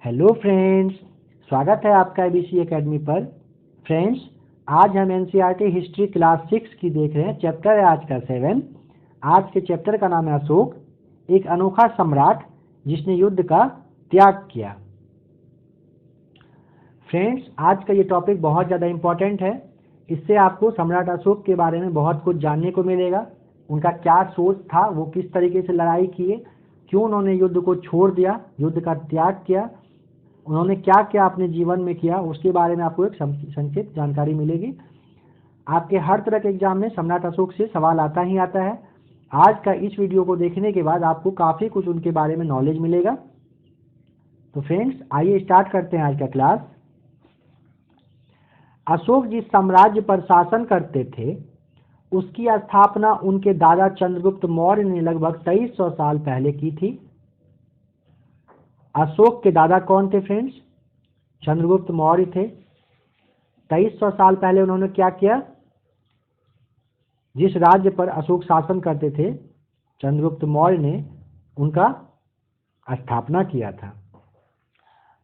Hello friends, स्वागत है आपका एबीसी एकेडमी पर। फ्रेंड्स, आज हम एनसीईआरटी हिस्ट्री क्लास 6 की देख रहे हैं। चैप्टर है आज का 7। आज के चैप्टर का नाम है अशोक, एक अनोखा सम्राट जिसने युद्ध का त्याग किया। फ्रेंड्स, आज का ये टॉपिक बहुत ज़्यादा इम्पोर्टेंट है। इससे आपको सम्राट अशोक के बारे में बहुत कुछ जानने को मिलेगा। उनका क्या सोच था, वो किस तरीके से लड़ाई किए, क्यों उन्होंने युद्ध को छोड़ दिया, युद्ध का त्याग किया, उन्होंने क्या क्या अपने जीवन में किया, उसके बारे में आपको एक संक्षिप्त जानकारी मिलेगी। आपके हर तरह के एग्जाम में सम्राट अशोक से सवाल आता ही आता है। आज का इस वीडियो को देखने के बाद आपको काफ़ी कुछ उनके बारे में नॉलेज मिलेगा। तो फ्रेंड्स, आइए स्टार्ट करते हैं आज का क्लास। अशोक जिस साम्राज्य पर शासन करते थे उसकी स्थापना उनके दादा चंद्रगुप्त मौर्य ने लगभग 2300 साल पहले की थी। अशोक के दादा कौन थे फ्रेंड्स? चंद्रगुप्त मौर्य थे। 2300 साल पहले उन्होंने क्या किया? जिस राज्य पर अशोक शासन करते थे चंद्रगुप्त मौर्य ने उनका स्थापना किया था।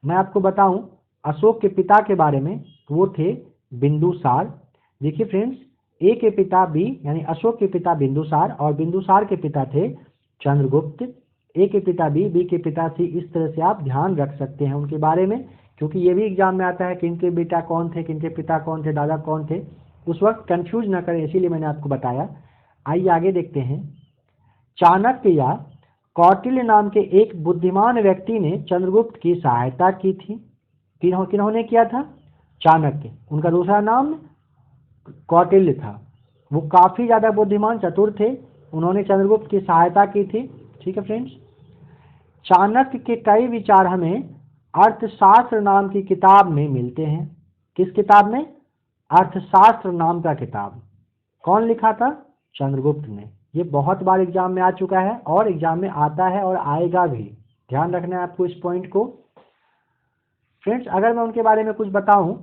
मैं आपको बताऊं अशोक के पिता के बारे में, वो थे बिंदुसार। देखिए फ्रेंड्स, ए के पिता बी यानी अशोक के पिता बिंदुसार और बिंदुसार के पिता थे चंद्रगुप्त। ए के पिता बी के पिता सी। इस तरह से आप ध्यान रख सकते हैं उनके बारे में, क्योंकि ये भी एग्जाम में आता है कि इनके बेटा कौन थे, किनके पिता कौन थे, दादा कौन थे। उस वक्त कंफ्यूज ना करें, इसीलिए मैंने आपको बताया। आइए आगे देखते हैं। चाणक्य या कौटिल्य नाम के एक बुद्धिमान व्यक्ति ने चंद्रगुप्त की सहायता की थी। किन्होंने किया था? चाणक्य। उनका दूसरा नाम कौटिल्य था। वो काफी ज्यादा बुद्धिमान चतुर थे, उन्होंने चंद्रगुप्त की सहायता की थी। ठीक है फ्रेंड्स, चाणक्य के कई विचार हमें अर्थशास्त्र नाम की किताब में मिलते हैं। किस किताब में? अर्थशास्त्र नाम का किताब। कौन लिखा था? चंद्रगुप्त ने। ये बहुत बार एग्जाम में आ चुका है और एग्जाम में आता है और आएगा भी। ध्यान रखना है आपको इस पॉइंट को। फ्रेंड्स, अगर मैं उनके बारे में कुछ बताऊं,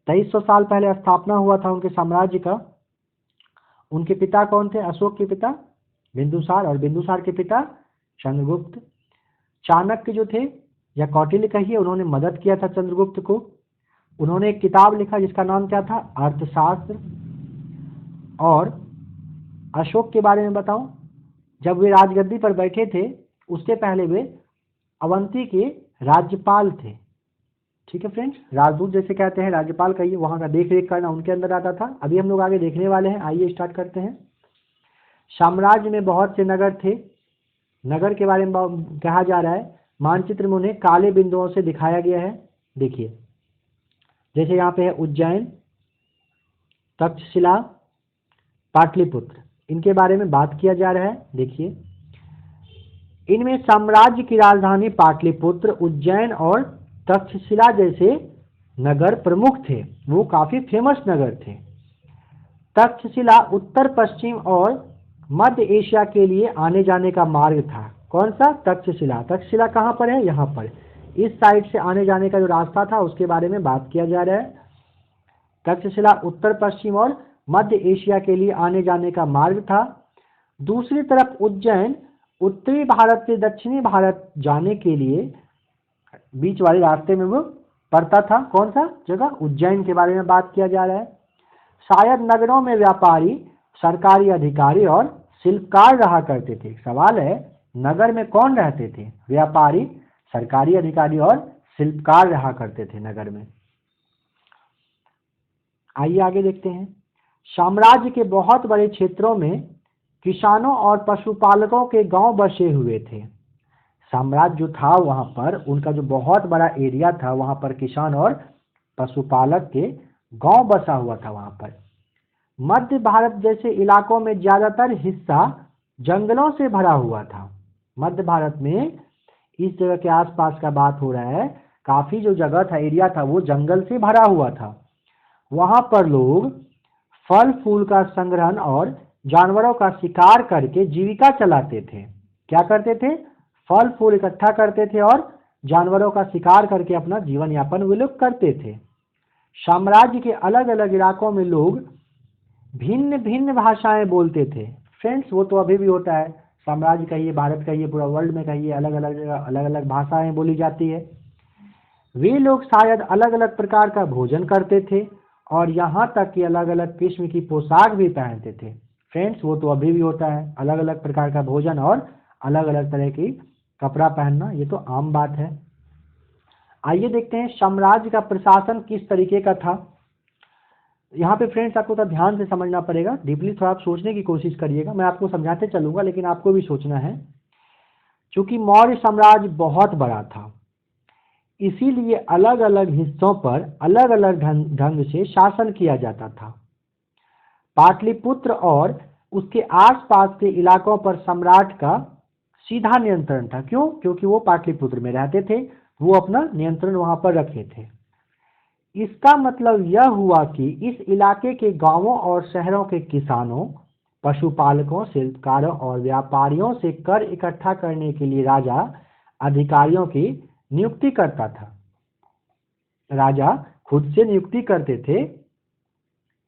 2300 साल पहले स्थापना हुआ था उनके साम्राज्य का। उनके पिता कौन थे? अशोक के पिता बिंदुसार और बिंदुसार के पिता चंद्रगुप्त। चाणक्य जो थे या कौटिल्य कहिए, उन्होंने मदद किया था चंद्रगुप्त को। उन्होंने एक किताब लिखा जिसका नाम क्या था? अर्थशास्त्र। और अशोक के बारे में बताऊं, जब वे राजगद्दी पर बैठे थे उससे पहले वे अवंती के राज्यपाल थे। ठीक है फ्रेंड्स, राजदूत जैसे कहते हैं, राज्यपाल कहिए, वहां का देख रेख करना उनके अंदर आता था। अभी हम लोग आगे देखने वाले हैं। आइए स्टार्ट करते हैं। साम्राज्य में बहुत से नगर थे। नगर के बारे में कहा जा रहा है, मानचित्र में उन्हें काले बिंदुओं से दिखाया गया है। देखिए, जैसे यहाँ पे है उज्जैन, तक्षशिला, पाटलिपुत्र। इनके बारे में बात किया जा रहा है। देखिए, इनमें साम्राज्य की राजधानी पाटलिपुत्र, उज्जैन और तक्षशिला जैसे नगर प्रमुख थे। वो काफी फेमस नगर थे। तक्षशिला उत्तर पश्चिम और मध्य एशिया के लिए आने जाने का मार्ग था। कौन सा? तक्षशिला। तक्षशिला कहाँ पर है? यहाँ पर। इस साइड से आने जाने का जो रास्ता था उसके बारे में बात किया जा रहा है। तक्षशिला उत्तर पश्चिम और मध्य एशिया के लिए आने जाने का मार्ग था। दूसरी तरफ उज्जैन उत्तरी भारत से दक्षिणी भारत जाने के लिए बीच वाले रास्ते में वो पड़ता था। कौन सा जगह? उज्जैन के बारे में बात किया जा रहा है। शायद नगरों में व्यापारी, सरकारी अधिकारी और शिल्पकार रहा करते थे। सवाल है, नगर में कौन रहते थे? व्यापारी, सरकारी अधिकारी और शिल्पकार रहा करते थे नगर में। आइए आगे देखते हैं। साम्राज्य के बहुत बड़े क्षेत्रों में किसानों और पशुपालकों के गांव बसे हुए थे। साम्राज्य जो था वहां पर, उनका जो बहुत बड़ा एरिया था, वहां पर किसान और पशुपालक के गांव बसा हुआ था वहां पर। मध्य भारत जैसे इलाकों में ज्यादातर हिस्सा जंगलों से भरा हुआ था। मध्य भारत में इस जगह के आसपास का बात हो रहा है, काफी जो जगह था, एरिया था, वो जंगल से भरा हुआ था। वहां पर लोग फल फूल का संग्रहण और जानवरों का शिकार करके जीविका चलाते थे। क्या करते थे? फल फूल इकट्ठा करते थे और जानवरों का शिकार करके अपना जीवन यापन वे लोग करते थे। साम्राज्य के अलग अलग इलाकों में लोग भिन्न भिन्न भाषाएं बोलते थे। फ्रेंड्स, वो तो अभी भी होता है, साम्राज्य कहिए, भारत कहिए, पूरा वर्ल्ड में कहिए, अलग अलग जगह अलग अलग भाषाएं बोली जाती है। वे लोग शायद अलग अलग प्रकार का भोजन करते थे और यहाँ तक कि अलग अलग किस्म की पोशाक भी पहनते थे। फ्रेंड्स, वो तो अभी भी होता है, अलग अलग प्रकार का भोजन और अलग अलग तरह की कपड़ा पहनना, ये तो आम बात है। आइए देखते हैं साम्राज्य का प्रशासन किस तरीके का था। यहाँ पे फ्रेंड्स आपको थोड़ा ध्यान से समझना पड़ेगा, डीपली थोड़ा आप सोचने की कोशिश करिएगा। मैं आपको समझाते चलूंगा लेकिन आपको भी सोचना है। क्योंकि मौर्य साम्राज्य बहुत बड़ा था, इसीलिए अलग अलग हिस्सों पर अलग अलग ढंग से शासन किया जाता था। पाटलिपुत्र और उसके आसपास के इलाकों पर सम्राट का सीधा नियंत्रण था। क्यों? क्योंकि वो पाटलिपुत्र में रहते थे, वो अपना नियंत्रण वहां पर रखे थे। इसका मतलब यह हुआ कि इस इलाके के गांवों और शहरों के किसानों, पशुपालकों, शिल्पकारों और व्यापारियों से कर इकट्ठा करने के लिए राजा अधिकारियों की नियुक्ति करता था। राजा खुद से नियुक्ति करते थे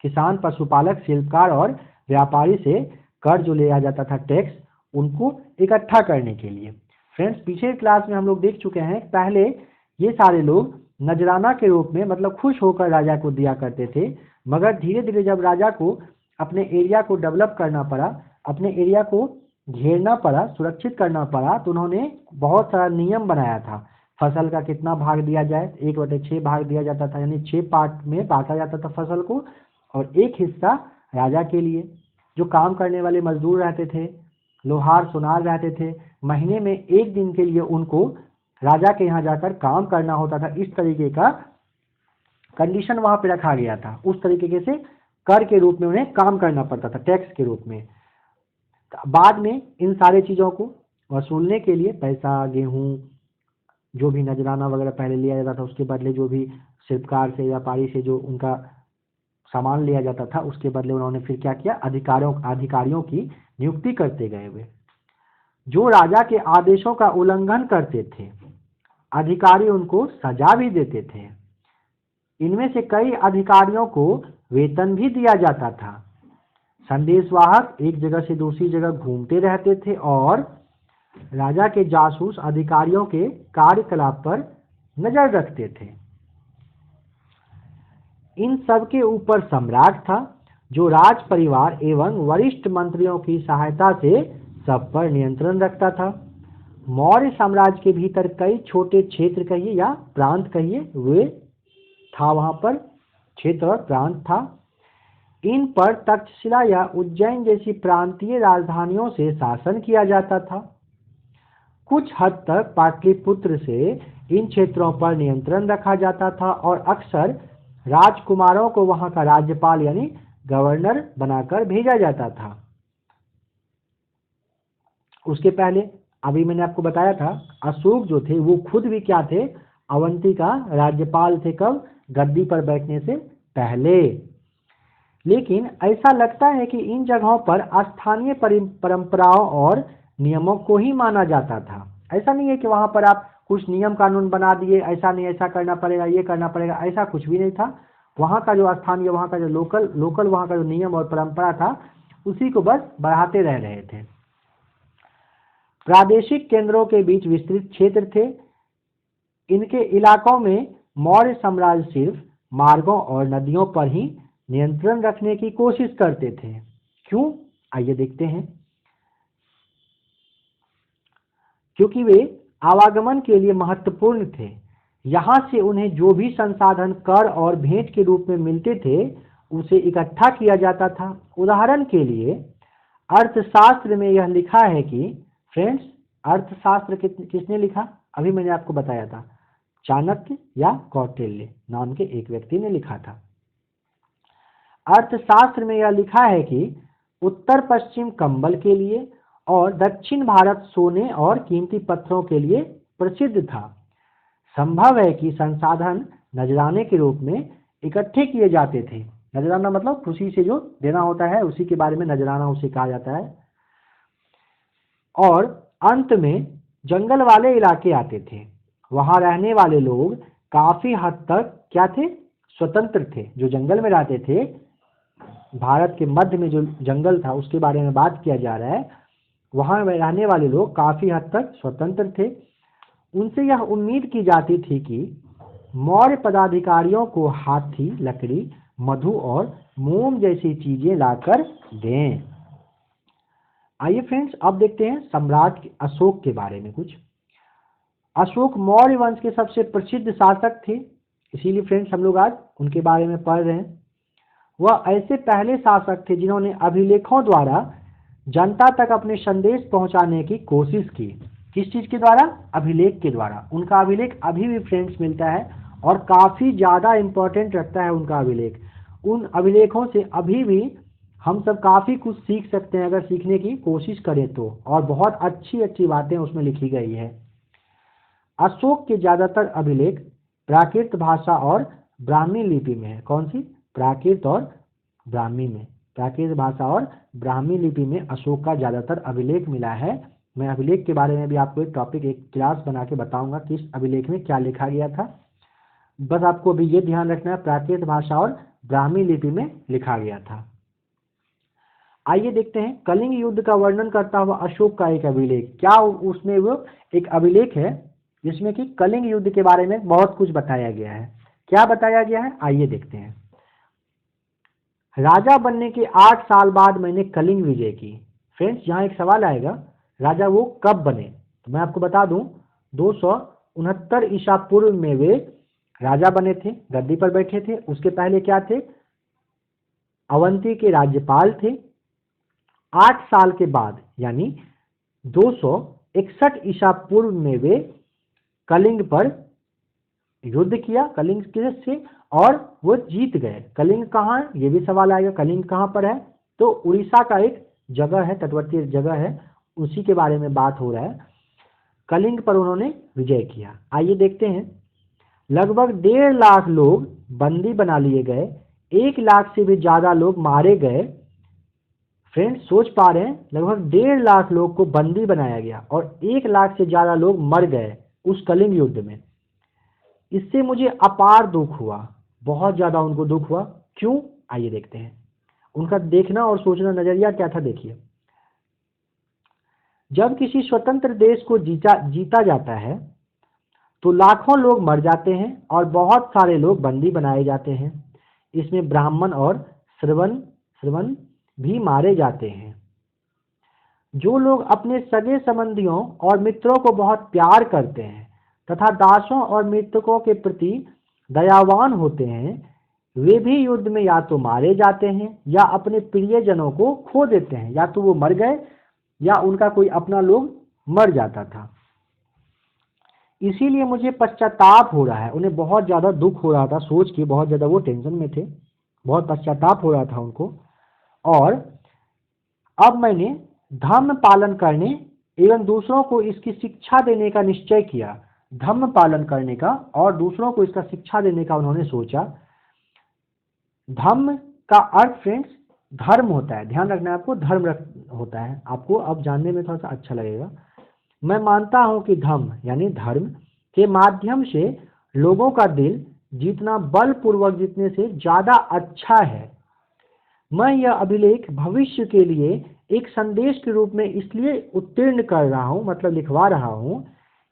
किसान, पशुपालक, शिल्पकार और व्यापारी से कर जो लिया जाता था, टैक्स, उनको इकट्ठा करने के लिए। फ्रेंड्स, पिछले क्लास में हम लोग देख चुके हैं, पहले ये सारे लोग नजराना के रूप में मतलब खुश होकर राजा को दिया करते थे, मगर धीरे धीरे जब राजा को अपने एरिया को डेवलप करना पड़ा, अपने एरिया को घेरना पड़ा, सुरक्षित करना पड़ा, तो उन्होंने बहुत सारा नियम बनाया था। फसल का कितना भाग दिया जाए, 1/6 भाग दिया जाता था, यानी 6 पार्ट में बांटा जाता था फसल को, और एक हिस्सा राजा के लिए। जो काम करने वाले मजदूर रहते थे, लोहार सुनार रहते थे, महीने में एक दिन के लिए उनको राजा के यहाँ जाकर काम करना होता था। इस तरीके का कंडीशन वहां पे रखा गया था। उस तरीके से कर के रूप में उन्हें काम करना पड़ता था, टैक्स के रूप में। बाद में इन सारे चीजों को वसूलने के लिए पैसा, गेहूं, जो भी नजराना वगैरह पहले लिया जाता था, उसके बदले जो भी शिल्पकार से, व्यापारी से जो उनका सामान लिया जाता था, उसके बदले उन्होंने फिर क्या किया, अधिकारियों की नियुक्ति करते गए हुए, जो राजा के आदेशों का उल्लंघन करते थे। अधिकारी उनको सजा भी देते थे। इनमें से कई अधिकारियों को वेतन भी दिया जाता था। संदेशवाहक एक जगह से दूसरी जगह घूमते रहते थे और राजा के जासूस अधिकारियों के कार्यकलाप पर नजर रखते थे। इन सब के ऊपर सम्राट था, जो राज परिवार एवं वरिष्ठ मंत्रियों की सहायता से सब पर नियंत्रण रखता था। मौर्य साम्राज्य के भीतर कई छोटे क्षेत्र कहिए या प्रांत कहिए, वे था, वहां पर क्षेत्र और प्रांत था। इन पर तक्षशिला या उज्जैन जैसी प्रांतीय राजधानियों से शासन किया जाता था। कुछ हद तक पाटलिपुत्र से इन क्षेत्रों पर नियंत्रण रखा जाता था और अक्सर राजकुमारों को वहां का राज्यपाल यानी गवर्नर बनाकर भेजा जाता था। उसके पहले अभी मैंने आपको बताया था, अशोक जो थे वो खुद भी क्या थे, अवंती का राज्यपाल थे। कब? गद्दी पर बैठने से पहले। लेकिन ऐसा लगता है कि इन जगहों पर स्थानीय परंपराओं और नियमों को ही माना जाता था। ऐसा नहीं है कि वहां पर आप कुछ नियम कानून बना दिए, ऐसा नहीं, ऐसा करना पड़ेगा, ये करना पड़ेगा, ऐसा कुछ भी नहीं था। वहां का जो स्थानीय, वहां का जो लोकल वहां का जो नियम और परंपरा था, उसी को बस बढ़ाते रह रहे थे। प्रादेशिक केंद्रों के बीच विस्तृत क्षेत्र थे। इनके इलाकों में मौर्य साम्राज्य सिर्फ मार्गों और नदियों पर ही नियंत्रण रखने की कोशिश करते थे। क्यों? आइए देखते हैं। क्योंकि वे आवागमन के लिए महत्वपूर्ण थे। यहाँ से उन्हें जो भी संसाधन कर और भेंट के रूप में मिलते थे, उसे इकट्ठा किया जाता था। उदाहरण के लिए अर्थशास्त्र में यह लिखा है कि, फ्रेंड्स, अर्थशास्त्र किसने लिखा? अभी मैंने आपको बताया था, चाणक्य या कौटिल्य नाम के एक व्यक्ति ने लिखा था। अर्थशास्त्र में यह लिखा है कि उत्तर पश्चिम कंबल के लिए और दक्षिण भारत सोने और कीमती पत्थरों के लिए प्रसिद्ध था। संभव है कि संसाधन नजराने के रूप में इकट्ठे किए जाते थे। नजराना मतलब खुशी से जो देना होता है, उसी के बारे में नजराना उसे कहा जाता है। और अंत में जंगल वाले इलाके आते थे। वहां रहने वाले लोग काफी हद तक क्या थे? स्वतंत्र थे। जो जंगल में रहते थे, भारत के मध्य में जो जंगल था उसके बारे में बात किया जा रहा है, वहाँ रहने वाले लोग काफ़ी हद तक स्वतंत्र थे। उनसे यह उम्मीद की जाती थी कि मौर्य पदाधिकारियों को हाथी, लकड़ी, मधु और मोम जैसी चीजें लाकर दें। आइए फ्रेंड्स, अब देखते हैं सम्राट अशोक के बारे में कुछ। अशोक मौर्य वंश के सबसे प्रसिद्ध शासक थे, इसीलिए फ्रेंड्स हम लोग आज उनके बारे में पढ़ रहे हैं। वह ऐसे पहले शासक थे जिन्होंने अभिलेखों द्वारा जनता तक अपने संदेश पहुंचाने की कोशिश की। किस चीज के द्वारा? अभिलेख के द्वारा। उनका अभिलेख अभी भी फ्रेंड्स मिलता है और काफी ज्यादा इंपॉर्टेंट रखता है उनका अभिलेख। उन अभिलेखों से अभी भी हम सब काफी कुछ सीख सकते हैं अगर सीखने की कोशिश करें तो, और बहुत अच्छी अच्छी बातें उसमें लिखी गई है। अशोक के ज्यादातर अभिलेख प्राकृत भाषा और ब्राह्मी लिपि में है। कौन सी? प्राकृत और ब्राह्मी में। प्राकृत भाषा और ब्राह्मी लिपि में अशोक का ज्यादातर अभिलेख मिला है। मैं अभिलेख के बारे में भी आपको एक टॉपिक, एक क्लास बना के बताऊंगा किस अभिलेख में क्या लिखा गया था। बस आपको अभी ये ध्यान रखना है, प्राकृत भाषा और ब्राह्मी लिपि में लिखा गया था। आइए देखते हैं कलिंग युद्ध का वर्णन करता हुआ अशोक का एक अभिलेख। क्या उसमें वो एक अभिलेख है जिसमें कि कलिंग युद्ध के बारे में बहुत कुछ बताया गया है। क्या बताया गया है? आइए देखते हैं। राजा बनने के 8 साल बाद मैंने कलिंग विजय की। फ्रेंड्स, यहाँ एक सवाल आएगा, राजा वो कब बने? तो मैं आपको बता दूं, 269 ईसा पूर्व में वे राजा बने थे, गद्दी पर बैठे थे। उसके पहले क्या थे? अवंती के राज्यपाल थे। 8 साल के बाद यानी 261 ईसा पूर्व में वे कलिंग पर युद्ध किया, कलिंग से, और वो जीत गए। कलिंग कहाँ है? ये भी सवाल आएगा, कलिंग कहाँ पर है? तो उड़ीसा का एक जगह है, तटवर्ती जगह है, उसी के बारे में बात हो रहा है। कलिंग पर उन्होंने विजय किया। आइए देखते हैं। लगभग 1.5 लाख लोग बंदी बना लिए गए, 1 लाख से भी ज्यादा लोग मारे गए। फ्रेंड्स, सोच पा रहे हैं, लगभग 1.5 लाख लोग को बंदी बनाया गया और 1 लाख से ज्यादा लोग मर गए उस कलिंग युद्ध में। इससे मुझे अपार दुख हुआ, बहुत ज्यादा उनको दुख हुआ। क्यों? आइए देखते हैं। उनका देखना और सोचना नजरिया क्या था, देखिए। जब किसी स्वतंत्र देश को जीता जाता है तो लाखों लोग मर जाते हैं और बहुत सारे लोग बंदी बनाए जाते हैं। इसमें ब्राह्मण और श्रवण भी मारे जाते हैं। जो लोग अपने सगे संबंधियों और मित्रों को बहुत प्यार करते हैं तथा दासों और मृतकों के प्रति दयावान होते हैं, वे भी युद्ध में या तो मारे जाते हैं या अपने प्रियजनों को खो देते हैं। या तो वो मर गए या उनका कोई अपना लोग मर जाता था। इसीलिए मुझे पश्चाताप हो रहा है। उन्हें बहुत ज़्यादा दुख हो रहा था सोच के, बहुत ज़्यादा वो टेंशन में थे, बहुत पश्चाताप हो रहा था उनको। और अब मैंने धर्म पालन करने एवं दूसरों को इसकी शिक्षा देने का निश्चय किया। धर्म पालन करने का और दूसरों को इसका शिक्षा देने का उन्होंने सोचा। धर्म का अर्थ फ्रेंड्स धर्म होता है, ध्यान रखना है आपको, धर्म होता है। आपको अब जानने में थोड़ा सा अच्छा लगेगा। मैं मानता हूं कि धर्म यानी धर्म के माध्यम से लोगों का दिल जीतना बलपूर्वक जीतने से ज्यादा अच्छा है। मैं यह अभिलेख भविष्य के लिए एक संदेश के रूप में इसलिए उत्तीर्ण कर रहा हूं, मतलब लिखवा रहा हूं,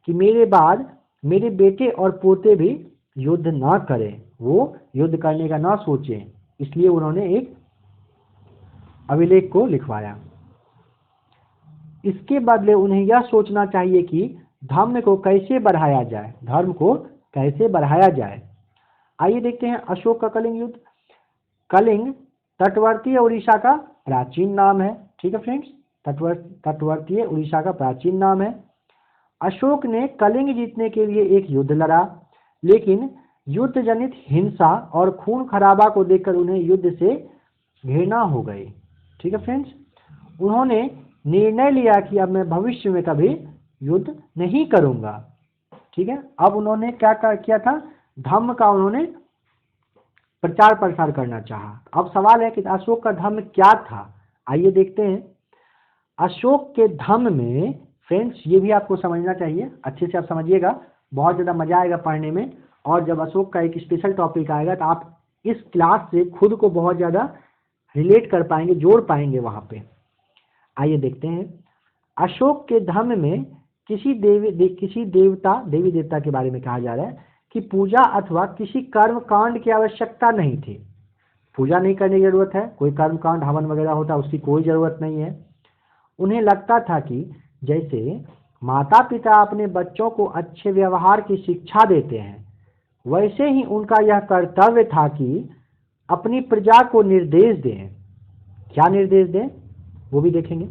कि मेरे बाद मेरे बेटे और पोते भी युद्ध ना करें, वो युद्ध करने का ना सोचें। इसलिए उन्होंने एक अभिलेख को लिखवाया। इसके बदले उन्हें यह सोचना चाहिए कि धर्म को कैसे बढ़ाया जाए, धर्म को कैसे बढ़ाया जाए। आइए देखते हैं अशोक का कलिंग युद्ध। कलिंग तटवर्तीय उड़ीसा का प्राचीन नाम है। ठीक है फ्रेंड्स, तटवर्तीय उड़ीसा का प्राचीन नाम है। अशोक ने कलिंग जीतने के लिए एक युद्ध लड़ा, लेकिन युद्ध जनित हिंसा और खून खराबा को देखकर उन्हें युद्ध से घृणा हो गई। ठीक है फ्रेंड्स, उन्होंने निर्णय लिया कि अब मैं भविष्य में कभी युद्ध नहीं करूंगा। ठीक है, अब उन्होंने क्या किया था? धर्म का उन्होंने प्रचार प्रसार करना चाहा। अब सवाल है कि अशोक का धर्म क्या था? आइए देखते हैं। अशोक के धर्म में फ्रेंड्स, ये भी आपको समझना चाहिए, अच्छे से आप समझिएगा, बहुत ज़्यादा मजा आएगा पढ़ने में। और जब अशोक का एक स्पेशल टॉपिक आएगा तो आप इस क्लास से खुद को बहुत ज़्यादा रिलेट कर पाएंगे, जोड़ पाएंगे वहाँ पे। आइए देखते हैं। अशोक के धर्म में किसी देवी देवता के बारे में कहा जा रहा है कि पूजा अथवा किसी कर्म कांड की आवश्यकता नहीं थी। पूजा नहीं करने की जरूरत है, कोई कर्म कांड हवन वगैरह होता उसकी कोई जरूरत नहीं है। उन्हें लगता था कि जैसे माता पिता अपने बच्चों को अच्छे व्यवहार की शिक्षा देते हैं, वैसे ही उनका यह कर्तव्य था कि अपनी प्रजा को निर्देश दें। क्या निर्देश दें वो भी देखेंगे।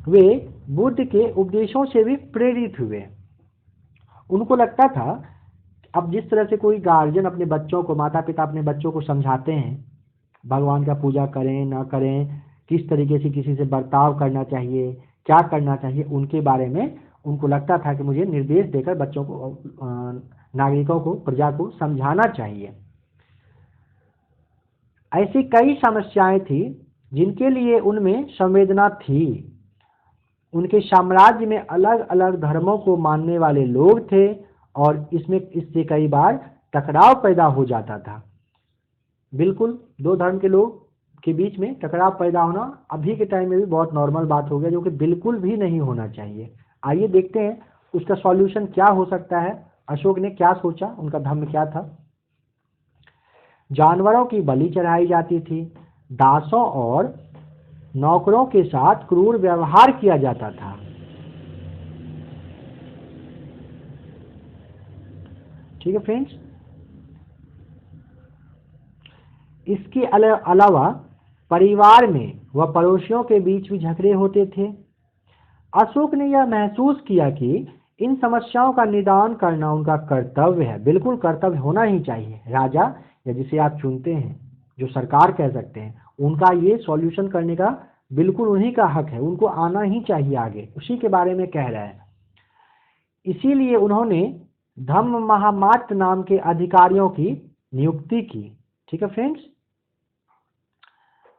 वे बुद्ध के उपदेशों से भी प्रेरित हुए। उनको लगता था अब जिस तरह से कोई गार्जियन अपने बच्चों को, माता पिता अपने बच्चों को समझाते हैं भगवान का पूजा करें ना करें, किस तरीके से किसी से बर्ताव करना चाहिए, क्या करना चाहिए, उनके बारे में उनको लगता था कि मुझे निर्देश देकर बच्चों को, नागरिकों को, प्रजा को समझाना चाहिए। ऐसी कई समस्याएं थी जिनके लिए उनमें संवेदना थी। उनके साम्राज्य में अलग अलग धर्मों को मानने वाले लोग थे और इससे कई बार टकराव पैदा हो जाता था। बिल्कुल, दो धर्म के लोग के बीच में टकराव पैदा होना अभी के टाइम में भी बहुत नॉर्मल बात हो गया, जो कि बिल्कुल भी नहीं होना चाहिए। आइए देखते हैं उसका सॉल्यूशन क्या हो सकता है। अशोक ने क्या सोचा, उनका धर्म क्या था। जानवरों की बलि चढ़ाई जाती थी, दासों और नौकरों के साथ क्रूर व्यवहार किया जाता था। ठीक है फ्रेंड्स, इसके अलावा परिवार में व पड़ोसियों के बीच भी झगड़े होते थे। अशोक ने यह महसूस किया कि इन समस्याओं का निदान करना उनका कर्तव्य है। बिल्कुल कर्तव्य होना ही चाहिए। राजा या जिसे आप चुनते हैं, जो सरकार कह सकते हैं, उनका ये सॉल्यूशन करने का बिल्कुल उन्हीं का हक है, उनको आना ही चाहिए आगे, उसी के बारे में कह रहा है। इसीलिए उन्होंने धम्म महामात्र नाम के अधिकारियों की नियुक्ति की। ठीक है फ्रेंड्स,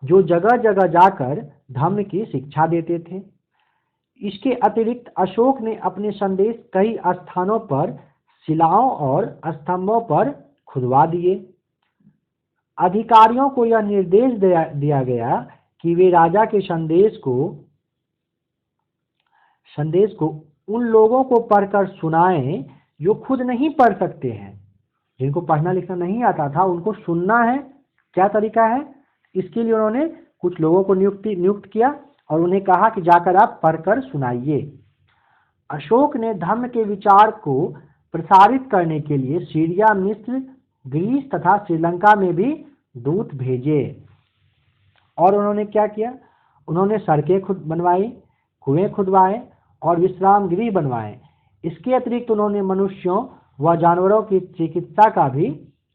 जो जगह जगह जाकर धम्म की शिक्षा देते थे। इसके अतिरिक्त अशोक ने अपने संदेश कई स्थानों पर शिलाओं और स्तंभों पर खुदवा दिए। अधिकारियों को यह निर्देश दिया गया कि वे राजा के संदेश को उन लोगों को पढ़कर सुनाएं जो खुद नहीं पढ़ सकते हैं। जिनको पढ़ना लिखना नहीं आता था उनको सुनना है। क्या तरीका है? इसके लिए उन्होंने कुछ लोगों को नियुक्त किया और उन्हें कहा कि जाकर आप पढ़कर सुनाइए। अशोक ने धम्म के विचार को प्रसारित करने के लिए सीरिया, मिस्र, ग्रीस तथा श्रीलंका में भी दूत भेजे। और उन्होंने क्या किया? उन्होंने सड़कें बनवाई, कुएं खुदवाए और विश्राम गृह बनवाए। इसके अतिरिक्त उन्होंने मनुष्यों व जानवरों की चिकित्सा का भी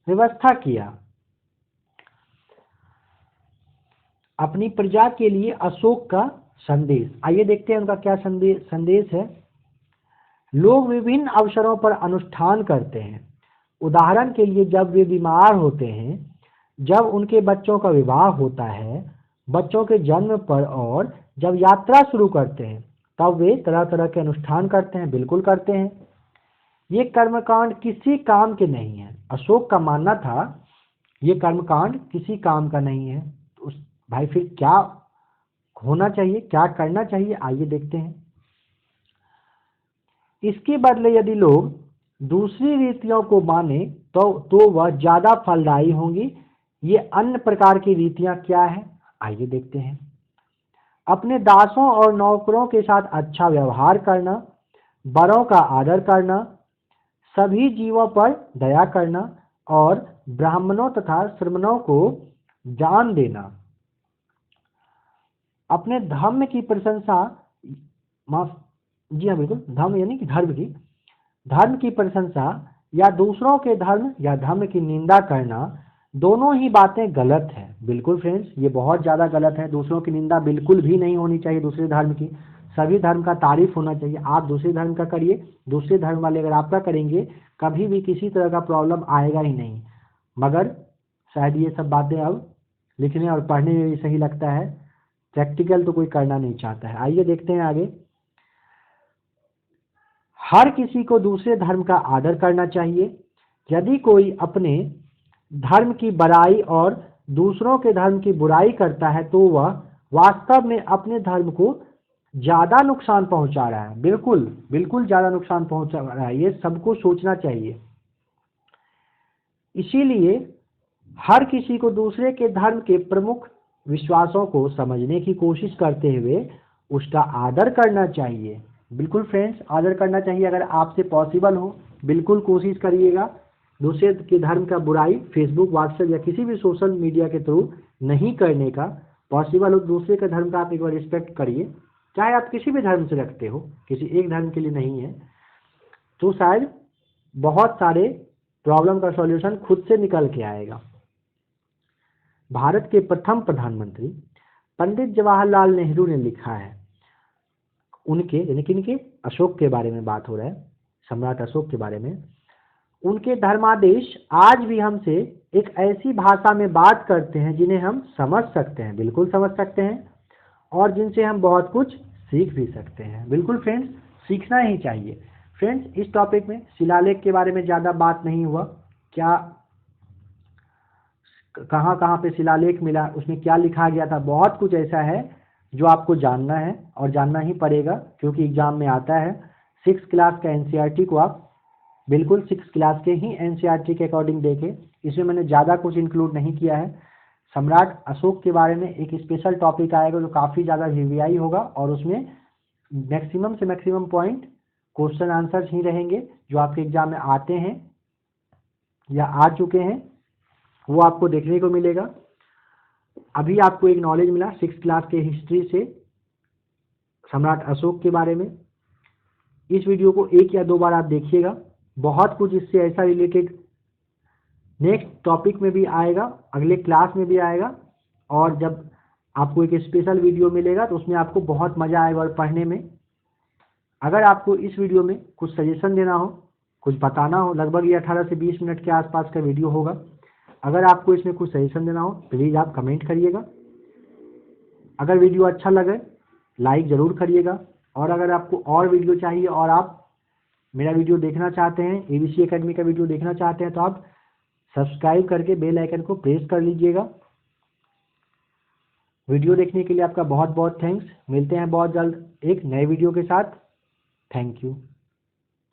व्यवस्था किया। अपनी प्रजा के लिए अशोक का संदेश, आइए देखते हैं उनका क्या संदेश है। लोग विभिन्न अवसरों पर अनुष्ठान करते हैं। उदाहरण के लिए जब वे बीमार होते हैं, जब उनके बच्चों का विवाह होता है, बच्चों के जन्म पर, और जब यात्रा शुरू करते हैं, तब वे तरह तरह के अनुष्ठान करते हैं। बिल्कुल करते हैं। ये कर्मकांड किसी काम के नहीं है। अशोक का मानना था ये कर्मकांड किसी काम का नहीं है। तो भाई फिर क्या होना चाहिए, क्या करना चाहिए, आइए देखते हैं। इसके बदले यदि लोग दूसरी रीतियों को माने तो वह ज्यादा फलदायी होंगी। ये अन्य प्रकार की रीतियां क्या है, आइए देखते हैं। अपने दासों और नौकरों के साथ अच्छा व्यवहार करना, बड़ों का आदर करना, सभी जीवों पर दया करना और ब्राह्मणों तथा श्रमणों को दान देना। अपने धर्म की प्रशंसा, जी हाँ बिल्कुल, धर्म यानी कि धर्म की प्रशंसा या दूसरों के धर्म या धर्म की निंदा करना, दोनों ही बातें गलत है। बिल्कुल फ्रेंड्स, ये बहुत ज़्यादा गलत है। दूसरों की निंदा बिल्कुल भी नहीं होनी चाहिए। दूसरे धर्म की, सभी धर्म का तारीफ होना चाहिए। आप दूसरे धर्म का करिए, दूसरे धर्म वाले अगर आपका करेंगे, कभी भी किसी तरह का प्रॉब्लम आएगा ही नहीं। मगर शायद ये सब बातें अब लिखने और पढ़ने में भी सही लगता है, प्रैक्टिकल तो कोई करना नहीं चाहता है। आइए देखते हैं आगे। हर किसी को दूसरे धर्म का आदर करना चाहिए। यदि कोई अपने धर्म की बड़ाई और दूसरों के धर्म की बुराई करता है तो वह वास्तव में अपने धर्म को ज़्यादा नुकसान पहुंचा रहा है, बिल्कुल बिल्कुल ज़्यादा नुकसान पहुंचा रहा है, ये सबको सोचना चाहिए। इसीलिए हर किसी को दूसरे के धर्म के प्रमुख विश्वासों को समझने की कोशिश करते हुए उसका आदर करना चाहिए। बिल्कुल फ्रेंड्स, आदर करना चाहिए। अगर आपसे पॉसिबल हो बिल्कुल कोशिश करिएगा दूसरे के धर्म का बुराई फेसबुक, व्हाट्सएप या किसी भी सोशल मीडिया के थ्रू नहीं करने का। पॉसिबल हो दूसरे के धर्म का आप एक बार रिस्पेक्ट करिए, चाहे आप किसी भी धर्म से रखते हो, किसी एक धर्म के लिए नहीं है, तो शायद बहुत सारे प्रॉब्लम का सॉल्यूशन खुद से निकल के आएगा। भारत के प्रथम प्रधानमंत्री पंडित जवाहरलाल नेहरू ने लिखा है, उनके यानी कि इनके अशोक के बारे में बात हो रहा है, सम्राट अशोक के बारे में। उनके धर्मादेश आज भी हमसे एक ऐसी भाषा में बात करते हैं जिन्हें हम समझ सकते हैं, बिल्कुल समझ सकते हैं, और जिनसे हम बहुत कुछ सीख भी सकते हैं। बिल्कुल फ्रेंड्स, सीखना ही चाहिए। फ्रेंड्स, इस टॉपिक में शिलालेख के बारे में ज़्यादा बात नहीं हुआ, क्या कहाँ कहाँ पे शिलालेख मिला, उसमें क्या लिखा गया था, बहुत कुछ ऐसा है जो आपको जानना है और जानना ही पड़ेगा, क्योंकि एग्जाम में आता है। 6 क्लास का एनसीईआरटी को आप बिल्कुल 6 क्लास के ही एनसीईआरटी के अकॉर्डिंग देखें, इसमें मैंने ज़्यादा कुछ इंक्लूड नहीं किया है। सम्राट अशोक के बारे में एक स्पेशल टॉपिक आएगा जो काफ़ी ज़्यादा वीवीआई होगा, और उसमें मैक्सिमम से मैक्सिमम पॉइंट क्वेश्चन आंसर्स ही रहेंगे जो आपके एग्जाम में आते हैं या आ चुके हैं, वो आपको देखने को मिलेगा। अभी आपको एक नॉलेज मिला 6 क्लास के हिस्ट्री से सम्राट अशोक के बारे में। इस वीडियो को 1 या 2 बार आप देखिएगा, बहुत कुछ इससे ऐसा रिलेटेड नेक्स्ट टॉपिक में भी आएगा, अगले क्लास में भी आएगा, और जब आपको एक स्पेशल वीडियो मिलेगा तो उसमें आपको बहुत मज़ा आएगा और पढ़ने में। अगर आपको इस वीडियो में कुछ सजेशन देना हो, कुछ बताना हो, लगभग ये 18 से 20 मिनट के आसपास का वीडियो होगा, अगर आपको इसमें कुछ सजेशन देना हो प्लीज़ आप कमेंट करिएगा। अगर वीडियो अच्छा लगे लाइक ज़रूर करिएगा, और अगर आपको और वीडियो चाहिए और आप मेरा वीडियो देखना चाहते हैं, एबीसी एकेडमी का वीडियो देखना चाहते हैं, तो आप सब्सक्राइब करके बेल आइकन को प्रेस कर लीजिएगा। वीडियो देखने के लिए आपका बहुत बहुत थैंक्स। मिलते हैं बहुत जल्द एक नए वीडियो के साथ। Thank you.